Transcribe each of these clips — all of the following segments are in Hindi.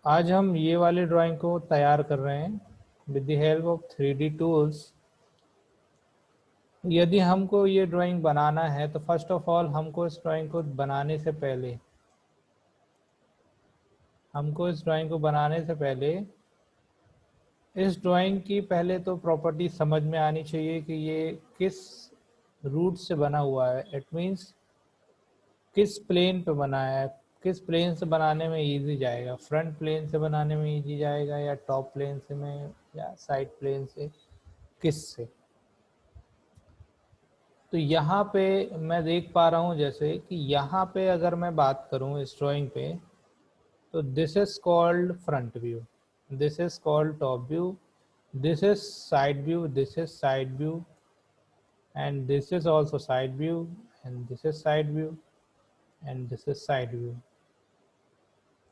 आज हम ये वाली ड्राइंग को तैयार कर रहे हैं with the help of 3D tools. यदि हमको ये ड्राइंग बनाना है तो फर्स्ट ऑफ ऑल हमको इस ड्राइंग को बनाने से पहले इस ड्राइंग की पहले तो प्रॉपर्टी समझ में आनी चाहिए कि ये किस रूट से बना हुआ है। इट मीन्स किस प्लेन पे बना है, किस प्लेन से बनाने में इजी जाएगा, फ्रंट प्लेन से बनाने में इजी जाएगा या टॉप प्लेन से में या साइड प्लेन से, किस से। तो यहाँ पे मैं देख पा रहा हूँ जैसे कि यहाँ पे अगर मैं बात करूँ इस ड्राइंग पे, तो this is called front view, this is called top view, this is side view, this is side view, and this is also side view, and this is side view, and this is side view।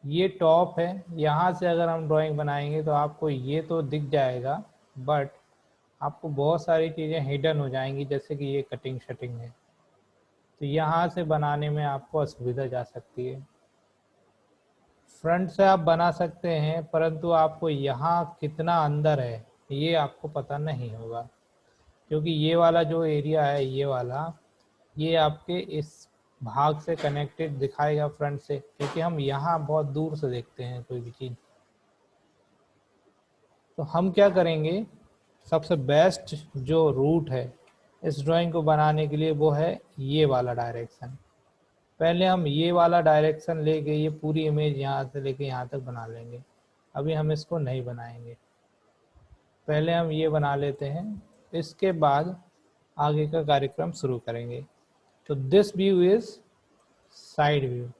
ये टॉप है। यहाँ से अगर हम ड्राइंग बनाएंगे तो आपको ये तो दिख जाएगा, बट आपको बहुत सारी चीज़ें हिडन हो जाएंगी, जैसे कि ये कटिंग शटिंग है, तो यहाँ से बनाने में आपको असुविधा जा सकती है। फ्रंट से आप बना सकते हैं, परंतु आपको यहाँ कितना अंदर है ये आपको पता नहीं होगा, क्योंकि ये वाला जो एरिया है, ये आपके इस भाग से कनेक्टेड दिखाएगा फ्रंट से, क्योंकि हम यहाँ बहुत दूर से देखते हैं कोई भी चीज़। तो हम क्या करेंगे, सबसे बेस्ट जो रूट है इस ड्राइंग को बनाने के लिए वो है ये वाला डायरेक्शन। पहले हम ये वाला डायरेक्शन लेके ये पूरी इमेज यहाँ से लेके यहाँ तक बना लेंगे। अभी हम इसको नहीं बनाएंगे, पहले हम ये बना लेते हैं, इसके बाद आगे का कार्यक्रम शुरू करेंगे। तो this view is side view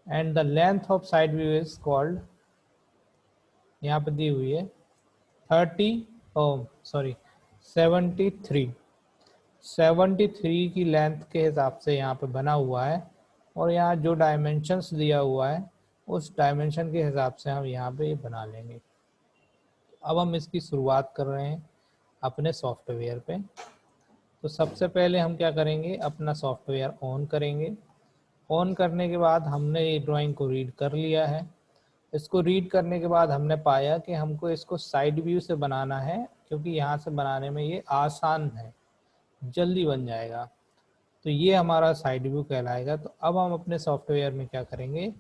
and the length of side view is called, यहाँ पे दी हुई है 73 की लेंथ के हिसाब से यहाँ पे बना हुआ है, और यहाँ जो डायमेंशंस दिया हुआ है उस डायमेंशन के हिसाब से हम यहाँ पे ये बना लेंगे। अब हम इसकी शुरुआत कर रहे हैं अपने सॉफ्टवेयर पे। तो सबसे पहले हम क्या करेंगे, अपना सॉफ्टवेयर ऑन करेंगे। ऑन करने के बाद हमने ये ड्राइंग को रीड कर लिया है। इसको रीड करने के बाद हमने पाया कि हमको इसको साइड व्यू से बनाना है, क्योंकि यहाँ से बनाने में ये आसान है, जल्दी बन जाएगा। तो ये हमारा साइड व्यू कहलाएगा। तो अब हम अपने सॉफ्टवेयर में क्या करेंगे,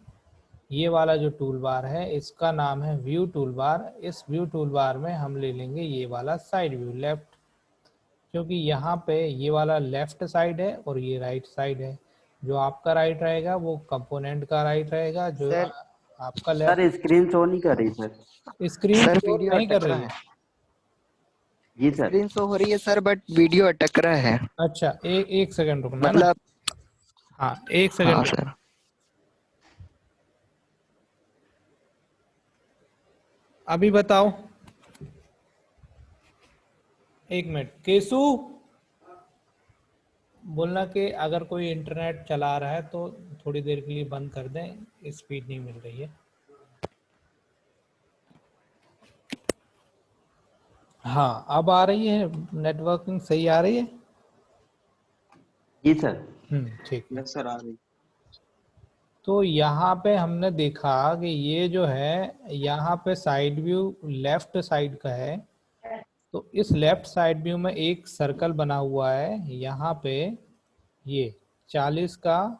ये वाला जो टूल बार है इसका नाम है व्यू टूल बार। इस व्यू टूल बार में हम ले लेंगे ये वाला साइड व्यू लेफ्ट, क्योंकि यहाँ पे ये वाला लेफ्ट साइड है और ये राइट साइड है। जो आपका राइट रहेगा वो कंपोनेंट का राइट रहेगा, जो सर आपका सर लेफ्ट। स्क्रीन शो नहीं कर रही sir. Screen sir show video नहीं कर अटक रही रहा है। है। जी सर। स्क्रीन शो हो रही है सर, बट वीडियो अटक रहा है। अच्छा, एक सेकंड रुकना ना। मतलब हाँ, एक हाँ सेकंड। सर। अभी बताओ, एक मिनट। केसु बोलना कि अगर कोई इंटरनेट चला रहा है तो थोड़ी देर के लिए बंद कर दें, स्पीड नहीं मिल रही है। हाँ, अब आ रही है, नेटवर्किंग सही आ रही है। जी सर। ठीक है। यस सर, आ रही। तो यहाँ पे हमने देखा कि ये जो है यहाँ पे साइड व्यू लेफ्ट साइड का है। तो इस लेफ्ट साइड व्यू में एक सर्कल बना हुआ है यहाँ पे, ये 40 का,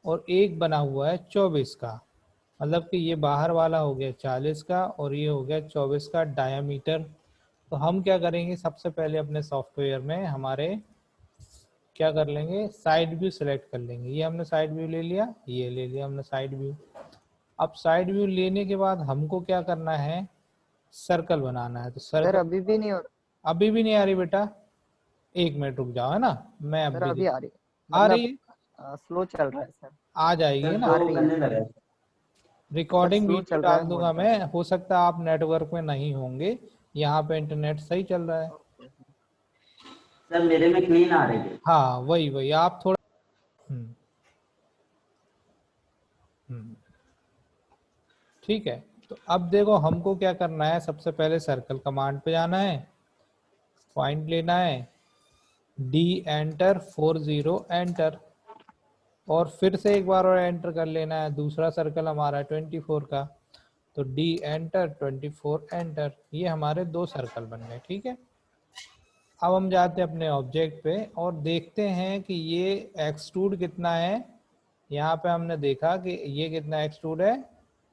और एक बना हुआ है 24 का। मतलब कि ये बाहर वाला हो गया 40 का और ये हो गया 24 का डायामीटर। तो हम क्या करेंगे, सबसे पहले अपने सॉफ्टवेयर में हमारे क्या कर लेंगे, साइड व्यू सेलेक्ट कर लेंगे। ये हमने साइड व्यू ले लिया, ये ले लिया हमने साइड व्यू। अब साइड व्यू लेने के बाद हमको क्या करना है, सर्कल बनाना है। तो सर सर्कल अभी भी नहीं हो अभी भी नहीं आ रही बेटा, एक मिनट रुक जाओ, है ना। मैं सर, अभी अभी आ रही है। आ मतलब रही है, स्लो चल रहा है सर। आ जाएगी सर है ना। शो करने लगा। रिकॉर्डिंग स्लो वीडियो चल रहा डाल है दूंगा बोल मैं, हो सकता है आप नेटवर्क में नहीं होंगे, यहाँ पे इंटरनेट सही चल रहा है। सर मेरे में क्लीन आ रही है। हाँ, वही आप थोड़ा ठीक है। तो अब देखो हमको क्या करना है, सबसे पहले सर्कल कमांड पे जाना है, फाइंड लेना है, डी एंटर 40 एंटर, और फिर से एक बार और एंटर कर लेना है। दूसरा सर्कल हमारा 24 का। तो D एंटर, 24 एंटर, ये हमारे 2 सर्कल बन गए। ठीक है, अब हम जाते हैं अपने ऑब्जेक्ट पे और देखते हैं कि ये एक्सट्रूड कितना है। यहाँ पे हमने देखा कि ये कितना एक्सट्रूड है,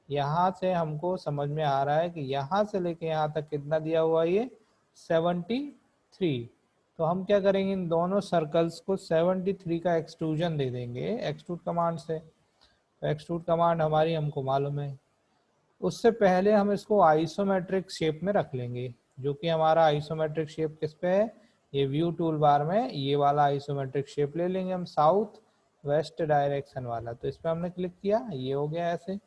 यहाँ से हमको समझ में आ रहा है कि यहाँ से लेके यहाँ तक कितना दिया हुआ है, ये 73। तो हम क्या करेंगे, इन दोनों सर्कल्स को 73 का एक्सट्रूजन दे देंगे एक्सट्रूड कमांड से। तो एक्सट्रूड कमांड हमारी हमको मालूम है। उससे पहले हम इसको आइसोमेट्रिक शेप में रख लेंगे, जो कि हमारा आइसोमेट्रिक शेप किस पे है, ये व्यू टूल बार में ये वाला आइसोमेट्रिक शेप ले लेंगे हम, साउथ वेस्ट डायरेक्शन वाला। तो इस पर हमने क्लिक किया, ये हो गया ऐसे।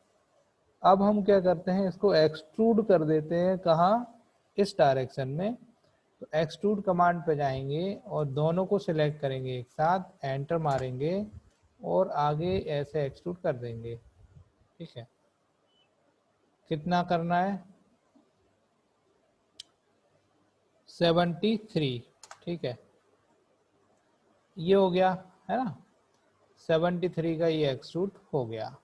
अब हम क्या करते हैं, इसको एक्सट्रूड कर देते हैं, कहाँ, इस डायरेक्शन में। तो एक्सट्रूड कमांड पे जाएंगे और दोनों को सिलेक्ट करेंगे एक साथ, एंटर मारेंगे और आगे ऐसे एक्सट्रूड कर देंगे। ठीक है, कितना करना है, 73। ठीक है, ये हो गया है ना, 73 का ये एक्सट्रूड हो गया।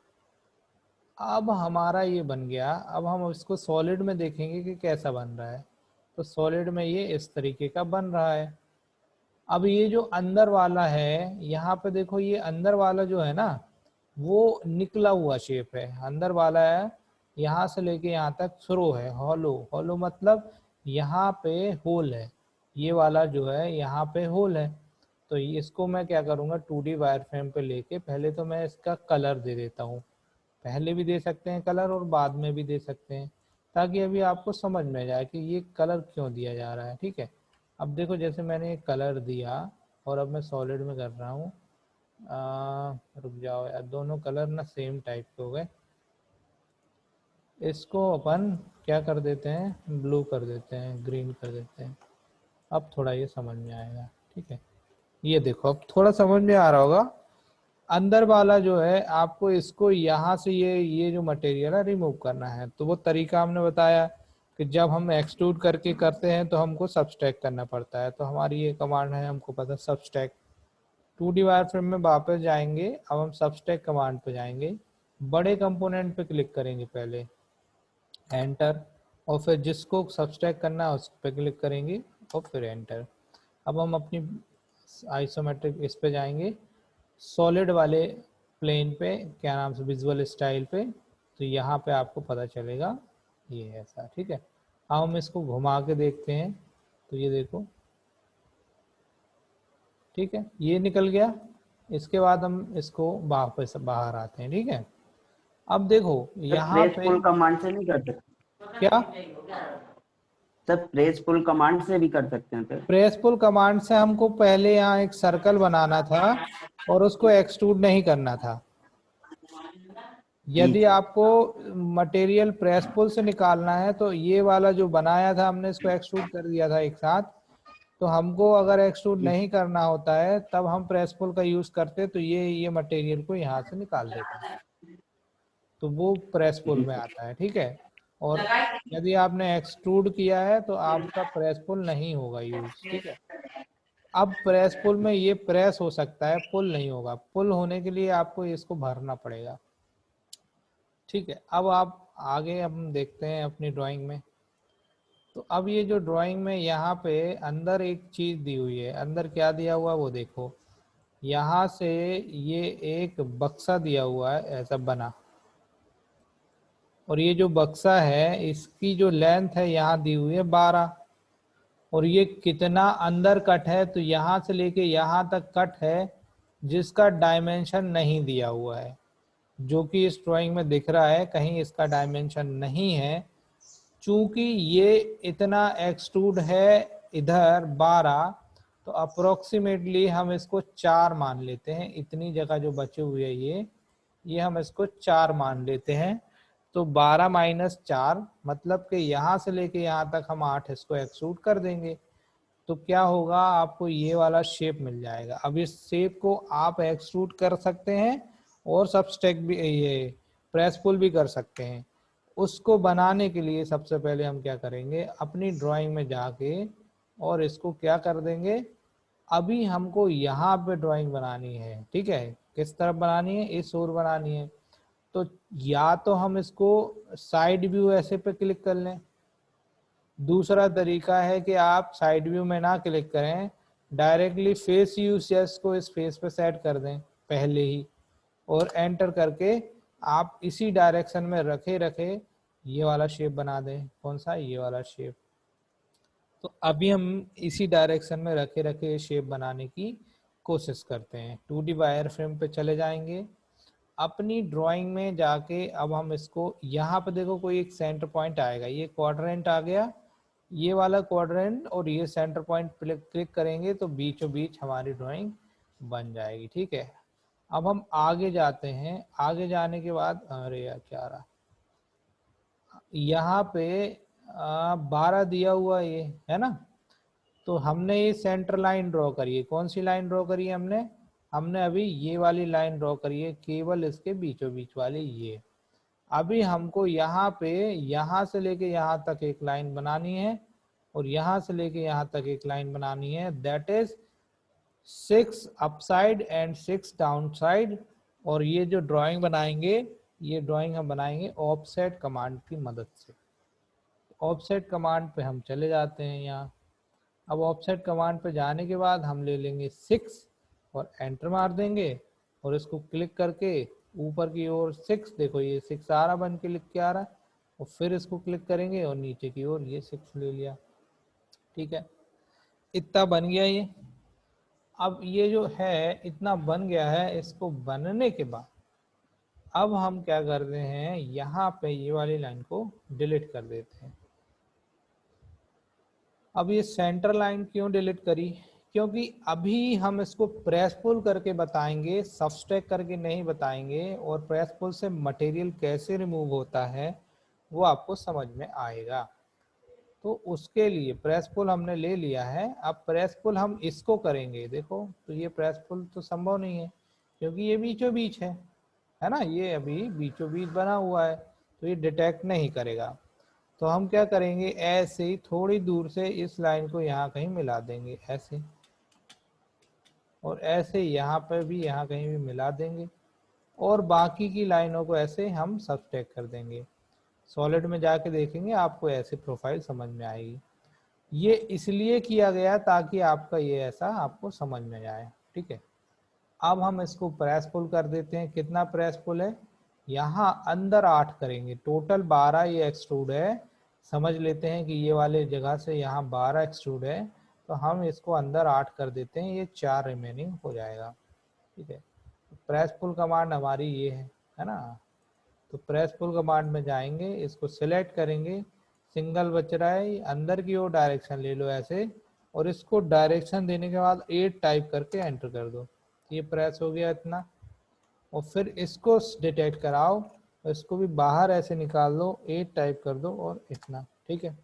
अब हमारा ये बन गया। अब हम इसको सॉलिड में देखेंगे कि कैसा बन रहा है। तो सॉलिड में ये इस तरीके का बन रहा है। अब ये जो अंदर वाला है, यहाँ पे देखो, ये अंदर वाला जो है ना, वो निकला हुआ शेप है। अंदर वाला है, यहाँ से लेके यहाँ तक थ्रो है, हॉलो। हॉलो मतलब यहाँ पे होल है, ये वाला जो है यहाँ पे होल है। तो इसको मैं क्या करूँगा, 2D वायर फ्रेम पे लेके पहले तो मैं इसका कलर दे देता हूँ। पहले भी दे सकते हैं कलर और बाद में भी दे सकते हैं, ताकि अभी आपको समझ में जाए कि ये कलर क्यों दिया जा रहा है। ठीक है, अब देखो, जैसे मैंने एक कलर दिया और अब मैं सॉलिड में कर रहा हूँ। रुक जाओ यार, दोनों कलर ना सेम टाइप के हो गए। इसको अपन क्या कर देते हैं, ब्लू कर देते हैं, ग्रीन कर देते हैं। अब थोड़ा ये समझ में आएगा। ठीक है, ये देखो अब थोड़ा समझ में आ रहा होगा। अंदर वाला जो है, आपको इसको यहाँ से ये जो मटेरियल है रिमूव करना है। तो वो तरीका हमने बताया कि जब हम एक्सट्रूड करके करते हैं तो हमको सबस्ट्रैक्ट करना पड़ता है। तो हमारी ये कमांड है, हमको पता है सबस्ट्रैक्ट। 2D वायर फ्रेम में वापस जाएंगे, अब हम सबस्ट्रैक्ट कमांड पे जाएंगे, बड़े कंपोनेंट पे क्लिक करेंगे पहले, एंटर, और फिर जिसको सबस्ट्रैक्ट करना है उस पर क्लिक करेंगे और फिर एंटर। अब हम अपनी आइसोमेट्रिक इस पे जाएंगे, सॉलिड वाले प्लेन पे, क्या नाम से, विजुअल स्टाइल पे। तो यहाँ पे आपको पता चलेगा ये ऐसा। ठीक है, अब हम इसको घुमा के देखते हैं, तो ये देखो, ठीक है, ये निकल गया। इसके बाद हम इसको वापस बाहर आते हैं। ठीक है, अब देखो यहाँ प्रेस पे पुल कमांड से नहीं कर सकते क्या, सर? प्रेस पुल कमांड से भी कर सकते हैं सर? प्रेस पुल कमांड से हमको पहले यहाँ एक सर्कल बनाना था और उसको एक्सट्रूड नहीं करना था। यदि आपको मटेरियल प्रेस पुल से निकालना है तो ये वाला जो बनाया था हमने, इसको एक्सट्रूड कर दिया था एक साथ। तो हमको अगर एक्सट्रूड नहीं करना होता है तब हम प्रेस पुल का यूज करते, तो ये मटेरियल को यहाँ से निकाल देता, तो वो प्रेस पुल जी में सर। आता है। ठीक है, और यदि आपने एक्सट्रूड किया है तो आपका प्रेस पुल नहीं होगा यूज। ठीक है, अब प्रेस पुल में ये प्रेस हो सकता है, पुल नहीं होगा। पुल होने के लिए आपको इसको भरना पड़ेगा। ठीक है, अब आप आगे हम देखते हैं अपनी ड्राइंग में। तो अब ये जो ड्राइंग में यहाँ पे अंदर एक चीज दी हुई है, अंदर क्या दिया हुआ है वो देखो। यहाँ से ये एक बक्सा दिया हुआ है ऐसा बना, और ये जो बक्सा है इसकी जो लेंथ है यहाँ दी हुई है 12, और ये कितना अंदर कट है, तो यहाँ से लेके यहाँ तक कट है, जिसका डायमेंशन नहीं दिया हुआ है, जो कि इस ड्राइंग में दिख रहा है, कहीं इसका डायमेंशन नहीं है। चूंकि ये इतना एक्सट्रूड है इधर 12, तो अप्रोक्सीमेटली हम इसको 4 मान लेते हैं। इतनी जगह जो बची हुई है ये हम इसको 4 मान लेते हैं। तो 12 माइनस 4 मतलब कि यहाँ से लेके यहाँ तक हम 8 इसको एक्सट्रूड कर देंगे। तो क्या होगा, आपको ये वाला शेप मिल जाएगा। अब इस शेप को आप एक्सट्रूड कर सकते हैं और सबस्ट्रैक्ट भी, ये प्रेस पुल भी कर सकते हैं। उसको बनाने के लिए सबसे पहले हम क्या करेंगे, अपनी ड्राइंग में जाके और इसको क्या कर देंगे, अभी हमको यहाँ पे ड्राइंग बनानी है। ठीक है, किस तरफ बनानी है, इस ओर बनानी है। तो या तो हम इसको साइड व्यू ऐसे पे क्लिक कर लें, दूसरा तरीका है कि आप साइड व्यू में ना क्लिक करें, डायरेक्टली फेस यूसीएस को इस फेस पे सेट कर दें पहले ही, और एंटर करके आप इसी डायरेक्शन में रखे रखे ये वाला शेप बना दें। कौन सा? ये वाला शेप। तो अभी हम इसी डायरेक्शन में रखे रखे शेप बनाने की कोशिश करते हैं। 2D वायर फ्रेम पे चले जाएंगे, अपनी ड्राइंग में जाके अब हम इसको यहाँ पे देखो कोई एक सेंटर पॉइंट आएगा, ये क्वाड्रेंट आ गया, ये वाला क्वाड्रेंट, और ये सेंटर पॉइंट क्लिक करेंगे तो बीचों बीच हमारी ड्राइंग बन जाएगी। ठीक है, अब हम आगे जाते हैं। आगे जाने के बाद, अरे यार क्या रहा, यहाँ पे 12 दिया हुआ ये है ना, तो हमने ये सेंटर लाइन ड्रॉ करी है। कौन सी लाइन ड्रॉ करी है हमने? हमने अभी ये वाली लाइन ड्रॉ करी है, केवल इसके बीचों बीच वाली ये। अभी हमको यहाँ पे, यहाँ से लेके यहाँ तक एक लाइन बनानी है, और यहाँ से लेके यहाँ तक एक लाइन बनानी है, that is 6 upside and 6 down side. और ये जो ड्राइंग बनाएंगे, ये ड्राइंग हम बनाएंगे ऑफसेट कमांड की मदद से। ऑफसेट कमांड पे हम चले जाते हैं यहाँ। अब ऑफसेट कमांड पे जाने के बाद हम ले लेंगे 6 और एंटर मार देंगे, और इसको क्लिक करके ऊपर की ओर 6, देखो ये 6 आ रहा, बन के लिख के आ रहा है, और फिर इसको क्लिक करेंगे और नीचे की ओर ये 6 ले लिया। ठीक है, इतना बन गया ये। अब ये जो है इतना बन गया है, इसको बनने के बाद अब हम क्या करते हैं, यहाँ पे ये वाली लाइन को डिलीट कर देते हैं। अब ये सेंटर लाइन क्यों डिलीट करी? क्योंकि अभी हम इसको प्रेस पुल करके बताएंगे, सबस्ट्रैक्ट करके नहीं बताएंगे, और प्रेस पुल से मटेरियल कैसे रिमूव होता है वो आपको समझ में आएगा। तो उसके लिए प्रेस पुल हमने ले लिया है। अब प्रेस पुल हम इसको करेंगे, देखो तो ये प्रेस पुल तो संभव नहीं है, क्योंकि ये बीचों बीच है ना, ये अभी बीचों बीच बना हुआ है, तो ये डिटेक्ट नहीं करेगा। तो हम क्या करेंगे, ऐसे ही थोड़ी दूर से इस लाइन को यहाँ कहीं मिला देंगे ऐसे, और ऐसे यहाँ पर भी यहाँ कहीं भी मिला देंगे, और बाकी की लाइनों को ऐसे हम सबट्रैक्ट कर देंगे। सॉलिड में जाके देखेंगे आपको ऐसे प्रोफाइल समझ में आएगी। ये इसलिए किया गया ताकि आपका ये ऐसा आपको समझ में आए। ठीक है, अब हम इसको प्रेस पुल कर देते हैं। कितना प्रेस पुल है? यहाँ अंदर 8 करेंगे, टोटल 12 ये एक्सट्रूड है। समझ लेते हैं कि ये वाले जगह से यहाँ 12 एक्सट्रूड है, तो हम इसको अंदर 8 कर देते हैं, ये 4 रिमेनिंग हो जाएगा। ठीक है, प्रेस पुल कमांड हमारी ये है ना। तो प्रेस पुल कमांड में जाएंगे, इसको सिलेक्ट करेंगे, सिंगल बच रहा है, अंदर की ओर डायरेक्शन ले लो ऐसे, और इसको डायरेक्शन देने के बाद 8 टाइप करके एंटर कर दो। ये प्रेस हो गया इतना, और फिर इसको डिटेक्ट कराओ, इसको भी बाहर ऐसे निकाल दो, 8 टाइप कर दो और इतना। ठीक है,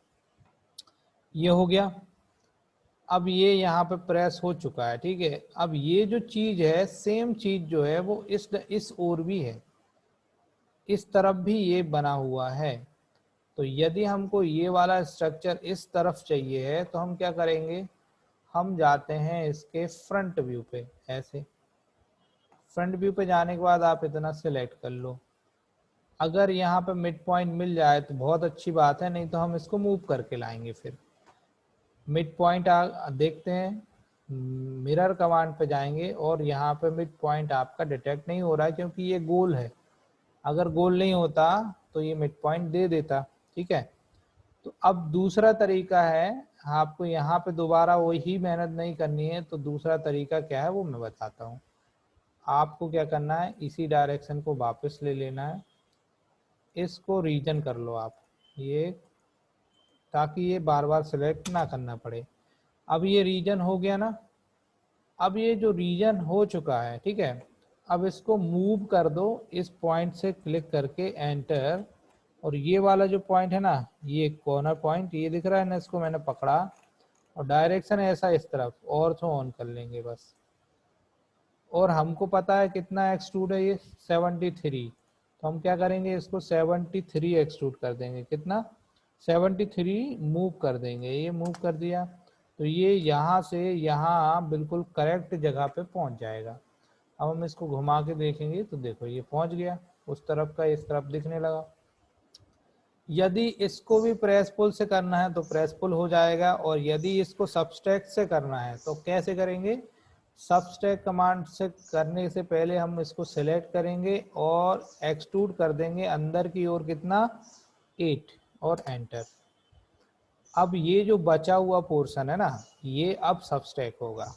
ये हो गया। अब ये यहाँ पे प्रेस हो चुका है। ठीक है, अब ये जो चीज है, सेम चीज जो है वो इस ओर भी है, इस तरफ भी ये बना हुआ है। तो यदि हमको ये वाला स्ट्रक्चर इस तरफ चाहिए है, तो हम क्या करेंगे, हम जाते हैं इसके फ्रंट व्यू पे। ऐसे फ्रंट व्यू पे जाने के बाद आप इतना सिलेक्ट कर लो। अगर यहाँ पे मिड पॉइंट मिल जाए तो बहुत अच्छी बात है, नहीं तो हम इसको मूव करके लाएंगे। फिर मिड पॉइंट देखते हैं, मिरर कमांड पे जाएंगे, और यहाँ पे मिड पॉइंट आपका डिटेक्ट नहीं हो रहा है क्योंकि ये गोल है। अगर गोल नहीं होता तो ये मिड पॉइंट दे देता। ठीक है, तो अब दूसरा तरीका है, आपको यहाँ पे दोबारा वही मेहनत नहीं करनी है, तो दूसरा तरीका क्या है वो मैं बताता हूँ। आपको क्या करना है, इसी डायरेक्शन को वापस ले लेना है, इसको रीजन कर लो आप ये, ताकि ये बार बार सिलेक्ट ना करना पड़े। अब ये रीजन हो गया ना। अब ये जो रीजन हो चुका है, ठीक है, अब इसको मूव कर दो, इस पॉइंट से क्लिक करके एंटर, और ये वाला जो पॉइंट है ना, ये कॉर्नर पॉइंट ये दिख रहा है ना, इसको मैंने पकड़ा, और डायरेक्शन ऐसा इस तरफ ऑर्थो ऑन कर लेंगे बस। और हमको पता है कितना एक्सट्रूड है, ये 73, तो हम क्या करेंगे, इसको 73 एक्सट्रूड कर देंगे। कितना? 73 मूव कर देंगे। ये मूव कर दिया तो ये यहाँ से यहाँ बिल्कुल करेक्ट जगह पे पहुँच जाएगा। अब हम इसको घुमा के देखेंगे तो देखो ये पहुँच गया। उस तरफ का इस तरफ दिखने लगा। यदि इसको भी प्रेस पुल से करना है तो प्रेस पुल हो जाएगा, और यदि इसको सबस्ट्रैक्ट से करना है तो कैसे करेंगे? सबस्ट्रैक्ट कमांड से करने से पहले हम इसको सिलेक्ट करेंगे और एक्सट्रूड कर देंगे अंदर की ओर कितना, 8, और एंटर। अब ये जो बचा हुआ पोर्शन है ना, ये अब सबस्ट्रैक्ट होगा।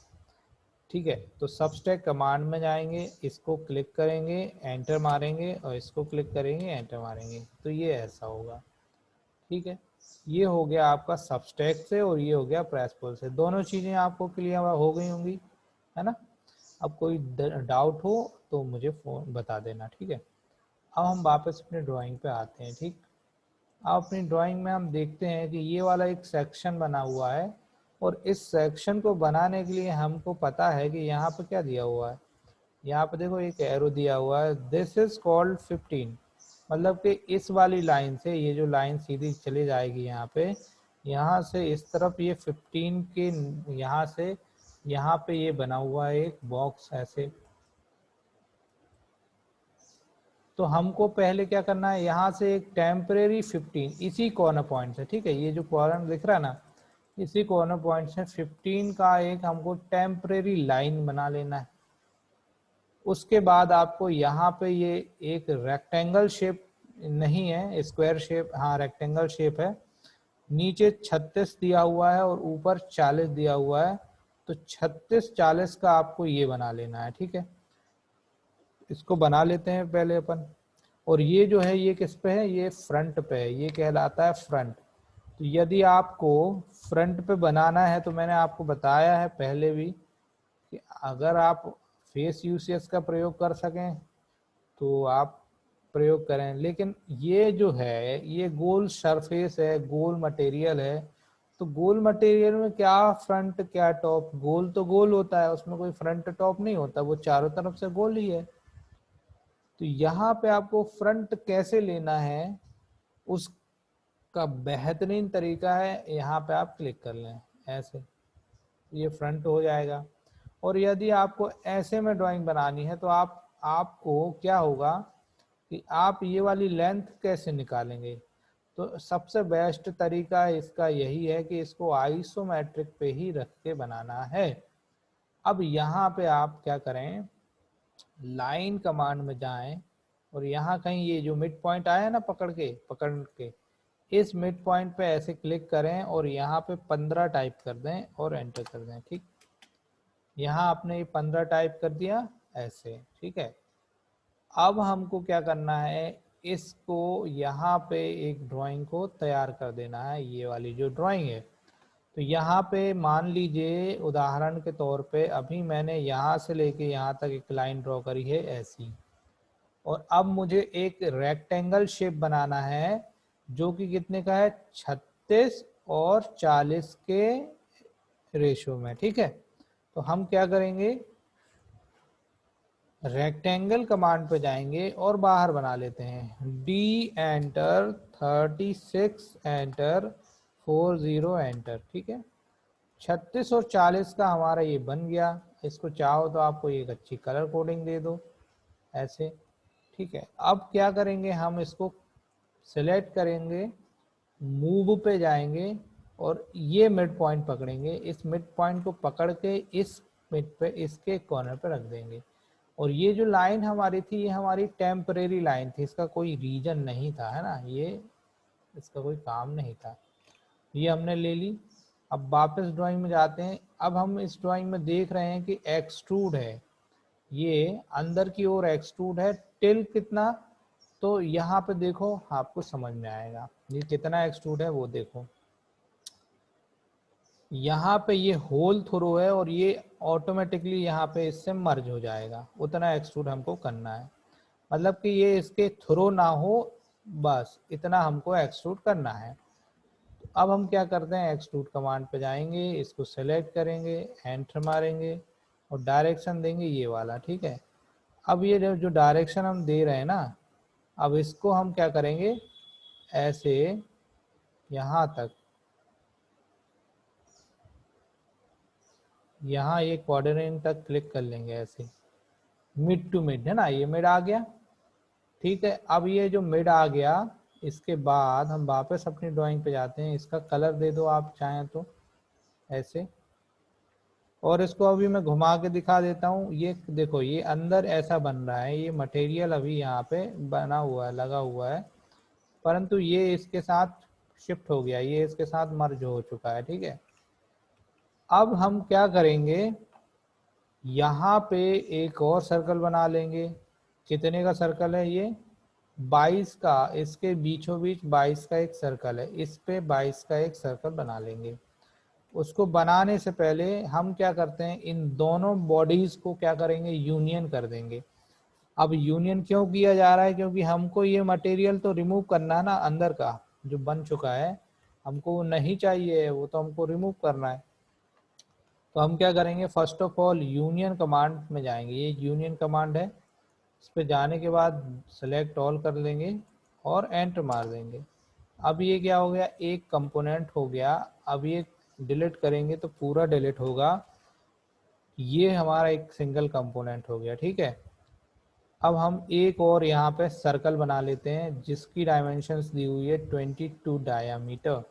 ठीक है, तो सबस्ट्रैक्ट कमांड में जाएंगे, इसको क्लिक करेंगे, एंटर मारेंगे, और इसको क्लिक करेंगे, एंटर मारेंगे, तो ये ऐसा होगा। ठीक है, ये हो गया आपका सबस्ट्रैक्ट से, और ये हो गया प्रेस पुल से। दोनों चीजें आपको क्लियर हो गई होंगी, है ना? अब कोई डाउट हो तो मुझे फोन बता देना। ठीक है, अब हम वापस अपने ड्राइंग पे आते हैं। ठीक, अब अपनी ड्राइंग में हम देखते हैं कि ये वाला एक सेक्शन बना हुआ है, और इस सेक्शन को बनाने के लिए हमको पता है कि यहाँ पे क्या दिया हुआ है। यहाँ पे देखो एक एरो दिया हुआ है, दिस इज कॉल्ड 15, मतलब कि इस वाली लाइन से, ये जो लाइन सीधी चली जाएगी यहाँ पे, यहाँ से इस तरफ ये 15 के, यहाँ से यहाँ पे ये बना हुआ है एक बॉक्स ऐसे। तो हमको पहले क्या करना है, यहाँ से एक टेम्परेरी 15 इसी कॉर्नर पॉइंट से, ठीक है, ये जो कॉर्नर दिख रहा है ना, इसी कॉर्नर पॉइंट से 15 का एक हमको टेम्परेरी लाइन बना लेना है। उसके बाद आपको यहाँ पे ये एक रेक्टेंगल शेप नहीं है, स्क्वायर शेप, हाँ रेक्टेंगल शेप है, नीचे 36 दिया हुआ है और ऊपर 40 दिया हुआ है, तो 36-40 का आपको ये बना लेना है। ठीक है, इसको बना लेते हैं पहले अपन। और ये जो है ये किस पे है, ये फ्रंट पे है, ये कहलाता है फ्रंट। तो यदि आपको फ्रंट पे बनाना है तो मैंने आपको बताया है पहले भी कि अगर आप फेस यूसीएस का प्रयोग कर सकें तो आप प्रयोग करें, लेकिन ये जो है ये गोल सरफेस है, गोल मटेरियल है, तो गोल मटेरियल में क्या फ्रंट क्या टॉप, गोल तो गोल होता है, उसमें कोई फ्रंट टॉप नहीं होता, वो चारों तरफ से गोल ही है। तो यहाँ पे आपको फ्रंट कैसे लेना है उसका बेहतरीन तरीका है, यहाँ पे आप क्लिक कर लें ऐसे, ये फ्रंट हो जाएगा। और यदि आपको ऐसे में ड्राइंग बनानी है तो आपको क्या होगा कि आप ये वाली लेंथ कैसे निकालेंगे। तो सबसे बेस्ट तरीका इसका यही है कि इसको आइसोमेट्रिक पे ही रख के बनाना है। अब यहाँ पे आप क्या करें, लाइन कमांड में जाएं, और यहाँ कहीं ये जो मिड पॉइंट आया ना पकड़ के इस मिड पॉइंट पे ऐसे क्लिक करें और यहाँ पे 15 टाइप कर दें और एंटर कर दें। ठीक, यहाँ आपने ये 15 टाइप कर दिया ऐसे। ठीक है, अब हमको क्या करना है, इसको यहाँ पे एक ड्राइंग को तैयार कर देना है, ये वाली जो ड्राइंग है। तो यहाँ पे मान लीजिए उदाहरण के तौर पे अभी मैंने यहाँ से लेके यहाँ तक एक लाइन ड्रॉ करी है ऐसी, और अब मुझे एक रेक्टेंगल शेप बनाना है जो कि कितने का है, 36 और 40 के रेशो में। ठीक है, तो हम क्या करेंगे, रेक्टेंगल कमांड पे जाएंगे और बाहर बना लेते हैं, डी एंटर, 36 एंटर, 40 एंटर। ठीक है, 36 और 40 का हमारा ये बन गया। इसको चाहो तो आपको एक अच्छी कलर कोडिंग दे दो ऐसे। ठीक है, अब क्या करेंगे, हम इसको सिलेक्ट करेंगे, मूव पे जाएंगे और ये मिड पॉइंट पकड़ेंगे, इस मिड पॉइंट को पकड़ के इस मिड पे इसके कॉर्नर पे रख देंगे। और ये जो लाइन हमारी थी ये हमारी टेम्परेरी लाइन थी, इसका कोई रीजन नहीं था, है ना, ये इसका कोई काम नहीं था, ये हमने ले ली। अब वापस ड्राइंग में जाते हैं। अब हम इस ड्राइंग में देख रहे हैं कि एक्सट्रूड है, ये अंदर की ओर एक्सट्रूड है, टिल कितना, तो यहाँ पे देखो आपको समझ में आएगा ये कितना एक्सट्रूड है, वो देखो यहाँ पे ये होल थ्रो है और ये ऑटोमेटिकली यहाँ पे इससे मर्ज हो जाएगा, उतना एक्सट्रूड हमको करना है, मतलब कि ये इसके थ्रो ना हो, बस इतना हमको एक्सट्रूड करना है। तो अब हम क्या करते हैं, एक्सट्रूड कमांड पे जाएंगे, इसको सेलेक्ट करेंगे, एंटर मारेंगे और डायरेक्शन देंगे ये वाला। ठीक है, अब ये जो डायरेक्शन हम दे रहे हैं ना, अब इसको हम क्या करेंगे, ऐसे यहाँ तक, यहाँ ये क्वाड्रेंट तक क्लिक कर लेंगे ऐसे, मिड टू मिड है ना, ये मिड आ गया। ठीक है, अब ये जो मिड आ गया, इसके बाद हम वापस अपनी ड्राइंग पे जाते हैं। इसका कलर दे दो आप चाहें तो ऐसे, और इसको अभी मैं घुमा के दिखा देता हूँ। ये देखो, ये अंदर ऐसा बन रहा है, ये मटेरियल अभी यहाँ पे बना हुआ है, लगा हुआ है, परंतु ये इसके साथ शिफ्ट हो गया, ये इसके साथ मर्ज हो चुका है। ठीक है, अब हम क्या करेंगे, यहाँ पे एक और सर्कल बना लेंगे। कितने का सर्कल है ये, 22 का, इसके बीचों बीच 22 का एक सर्कल है, इस पे 22 का एक सर्कल बना लेंगे। उसको बनाने से पहले हम क्या करते हैं, इन दोनों बॉडीज को क्या करेंगे, यूनियन कर देंगे। अब यूनियन क्यों किया जा रहा है, क्योंकि हमको ये मटेरियल तो रिमूव करना है ना, अंदर का जो बन चुका है, हमको वो नहीं चाहिए, वो तो हमको रिमूव करना है। तो हम क्या करेंगे, first of all union command में जाएंगे। ये यूनियन कमांड है, इस पे जाने के बाद सेलेक्ट ऑल कर लेंगे और एंटर मार देंगे। अब ये क्या हो गया, एक कंपोनेंट हो गया। अब ये डिलीट करेंगे तो पूरा डिलीट होगा, ये हमारा एक सिंगल कंपोनेंट हो गया। ठीक है, अब हम एक और यहाँ पे सर्कल बना लेते हैं जिसकी डायमेंशंस दी हुई है 22 डायामीटर।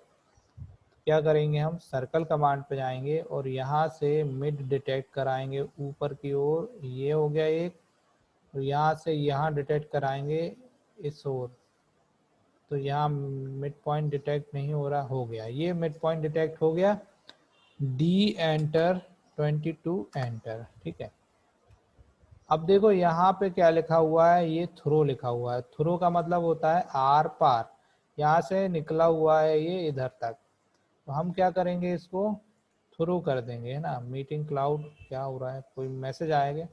क्या करेंगे, हम सर्कल कमांड पे जाएंगे और यहाँ से मिड डिटेक्ट कराएंगे ऊपर की ओर, ये हो गया एक, और यहाँ से यहाँ डिटेक्ट कराएंगे इस ओर, तो यहाँ मिड पॉइंट डिटेक्ट नहीं हो रहा, हो गया, ये मिड पॉइंट डिटेक्ट हो गया। D enter, 22 enter. ठीक है, अब देखो यहाँ पे क्या लिखा हुआ है, ये थ्रो लिखा हुआ है। थ्रो का मतलब होता है आर पार, यहाँ से निकला हुआ है ये इधर तक। तो हम क्या करेंगे, इसको थ्रू कर देंगे, है ना। मीटिंग क्लाउड, क्या हो रहा है, कोई मैसेज आएगा।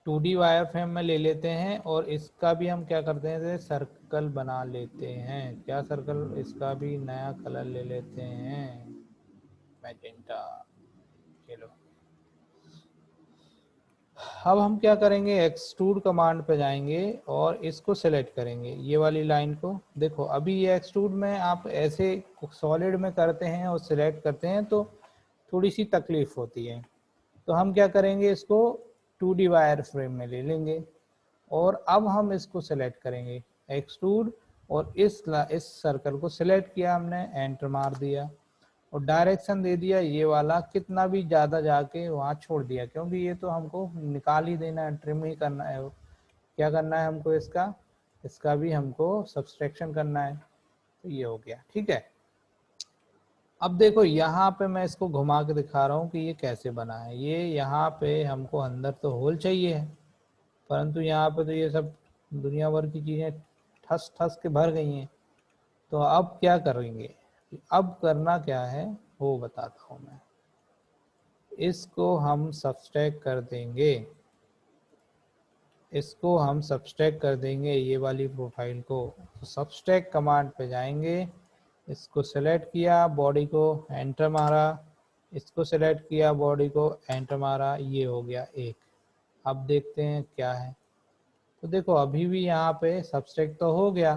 2D वायर फ्रेम में ले लेते हैं और इसका भी हम क्या करते हैं, सर्कल बना लेते हैं। क्या सर्कल, इसका भी नया कलर ले लेते हैं, मैजेंटा। चलो, अब हम क्या करेंगे, एक्सट्रूड कमांड पे जाएंगे और इसको सेलेक्ट करेंगे, ये वाली लाइन को। देखो अभी ये एक्सट्रूड में आप ऐसे सॉलिड में करते हैं और सिलेक्ट करते हैं तो थोड़ी सी तकलीफ होती है। तो हम क्या करेंगे, इसको 2D वायर फ्रेम में ले लेंगे और अब हम इसको सेलेक्ट करेंगे एक्सट्रूड, और इस सर्कल को सिलेक्ट किया हमने, एंटर मार दिया और डायरेक्शन दे दिया ये वाला, कितना भी ज़्यादा जाके वहाँ छोड़ दिया, क्योंकि ये तो हमको निकाल ही देना है, ट्रिम ही करना है। क्या करना है हमको, इसका इसका भी हमको सब्सट्रैक्शन करना है। तो ये हो गया। ठीक है, अब देखो यहाँ पे मैं इसको घुमा के दिखा रहा हूँ कि ये कैसे बना है। ये यहाँ पे हमको अंदर तो होल चाहिए है, परंतु यहाँ पे तो ये सब दुनिया भर की चीज़ें ठस ठस के भर गई हैं। तो अब क्या करेंगे, अब करना क्या है वो बताता हूँ मैं। इसको हम सब्सट्रैक्ट कर देंगे, इसको हम सब्सट्रैक्ट कर देंगे, ये वाली प्रोफाइल को। तो सब्सट्रैक्ट कमांड पे जाएंगे, इसको सेलेक्ट किया, बॉडी को एंटर मारा, इसको सेलेक्ट किया, बॉडी को एंटर मारा, ये हो गया एक। अब देखते हैं क्या है। तो देखो अभी भी यहाँ पे सब्सट्रैक्ट तो हो गया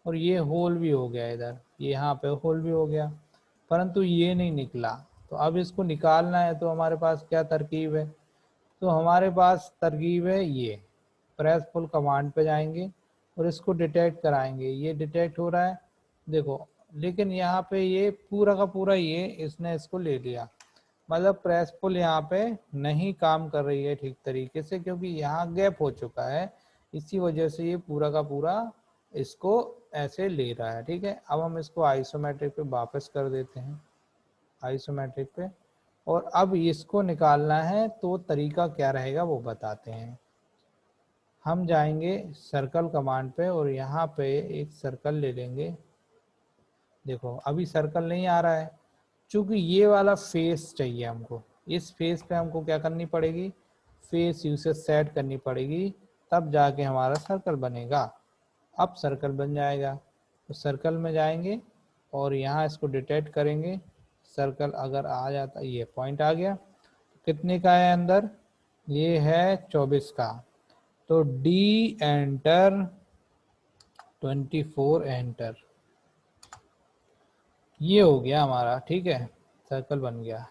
और ये होल भी हो गया, इधर ये यहाँ पे होल भी हो गया, परंतु ये नहीं निकला। तो अब इसको निकालना है, तो हमारे पास क्या तरकीब है, तो हमारे पास तरकीब है ये, प्रेस फुल कमांड पे जाएंगे और इसको डिटेक्ट कराएंगे। ये डिटेक्ट हो रहा है देखो, लेकिन यहाँ पे ये पूरा का पूरा ये इसने इसको ले लिया, मतलब प्रेस पुल यहाँ पे नहीं काम कर रही है ठीक तरीके से, क्योंकि यहाँ गैप हो चुका है, इसी वजह से ये पूरा का पूरा इसको ऐसे ले रहा है। ठीक है, अब हम इसको आइसोमेट्रिक पे वापस कर देते हैं, आइसोमेट्रिक पे, और अब इसको निकालना है तो तरीका क्या रहेगा वो बताते हैं। हम जाएंगे सर्कल कमांड पे और यहाँ पे एक सर्कल ले लेंगे। देखो अभी सर्कल नहीं आ रहा है, चूंकि ये वाला फेस चाहिए हमको, इस फेस पे हमको क्या करनी पड़ेगी, फेस यूसेज सेट करनी पड़ेगी, तब जाके हमारा सर्कल बनेगा। अब सर्कल बन जाएगा, तो सर्कल में जाएंगे और यहाँ इसको डिटेक्ट करेंगे। सर्कल अगर आ जाता, ये पॉइंट आ गया, कितने का है अंदर, ये है 24 का, तो डी एंटर, 24 एंटर, ये हो गया हमारा। ठीक है, सर्कल बन गया।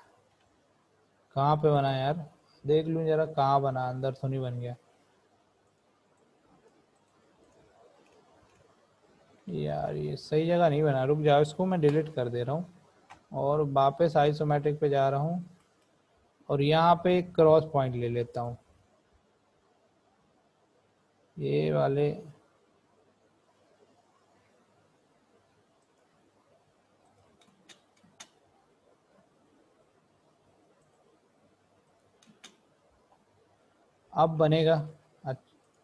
कहाँ पे बना यार, देख लूं जरा कहाँ बना, अंदर तो नहीं बन गया यार, ये सही जगह नहीं बना। रुक जाओ, इसको मैं डिलीट कर दे रहा हूँ और वापस आइसोमेट्रिक पे जा रहा हूँ और यहाँ पे एक क्रॉस पॉइंट ले लेता हूँ, ये वाले। अब बनेगा।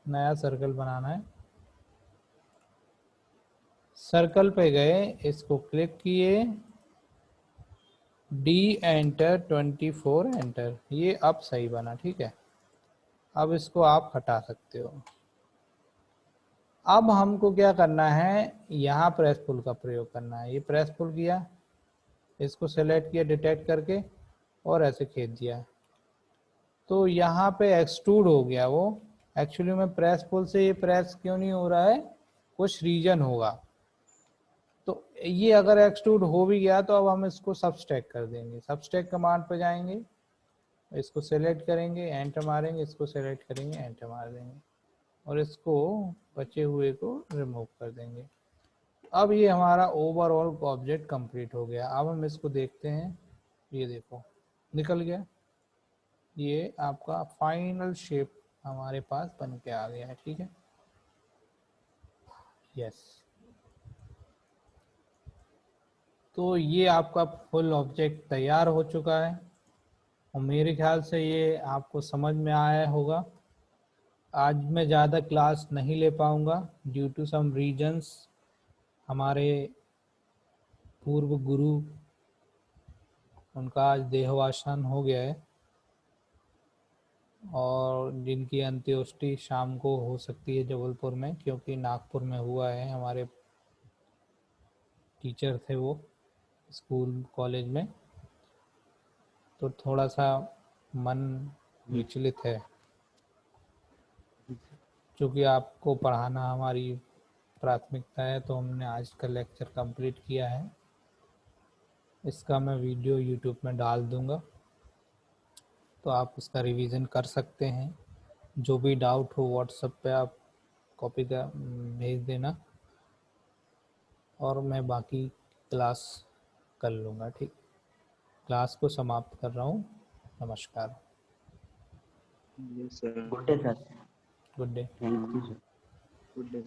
नया सर्कल बनाना है, सर्कल पे गए, इसको क्लिक किए, डी एंटर, 24 एंटर, ये अब सही बना। ठीक है, अब इसको आप हटा सकते हो। अब हमको क्या करना है, यहाँ प्रेस पुल का प्रयोग करना है। ये प्रेस पुल किया, इसको सेलेक्ट किया डिटेक्ट करके और ऐसे खींच दिया, तो यहाँ पे एक्सट्रूड हो गया वो। एक्चुअली में प्रेस पुल से ये प्रेस क्यों नहीं हो रहा है, कुछ रीजन होगा। तो ये अगर एक्सट्रूड हो भी गया तो अब हम इसको सबस्ट्रैक्ट कर देंगे। सबस्ट्रैक्ट कमांड पे जाएंगे, इसको सेलेक्ट करेंगे, एंटर मारेंगे, इसको सेलेक्ट करेंगे, एंटर मार देंगे और इसको बचे हुए को रिमूव कर देंगे। अब ये हमारा ओवरऑल ऑब्जेक्ट कंप्लीट हो गया। अब हम इसको देखते हैं, ये देखो निकल गया, ये आपका फाइनल शेप हमारे पास बन के आ गया है। ठीक है, यस। तो ये आपका फुल ऑब्जेक्ट तैयार हो चुका है और मेरे ख्याल से ये आपको समझ में आया होगा। आज मैं ज़्यादा क्लास नहीं ले पाऊँगा ड्यू टू सम रीजंस। हमारे पूर्व गुरु, उनका आज देहावसान हो गया है और जिनकी अंत्येष्टि शाम को हो सकती है जबलपुर में, क्योंकि नागपुर में हुआ है। हमारे टीचर थे वो स्कूल कॉलेज में, तो थोड़ा सा मन विचलित है। क्योंकि आपको पढ़ाना हमारी प्राथमिकता है, तो हमने आज का लेक्चर कंप्लीट किया है। इसका मैं वीडियो यूट्यूब में डाल दूंगा, तो आप उसका रिवीजन कर सकते हैं। जो भी डाउट हो व्हाट्सएप पे आप कॉपी का भेज देना और मैं बाकी क्लास कर लूँगा। ठीक, क्लास को समाप्त कर रहा हूँ। नमस्कार, good day sir. Good day. Thank you sir. Good day.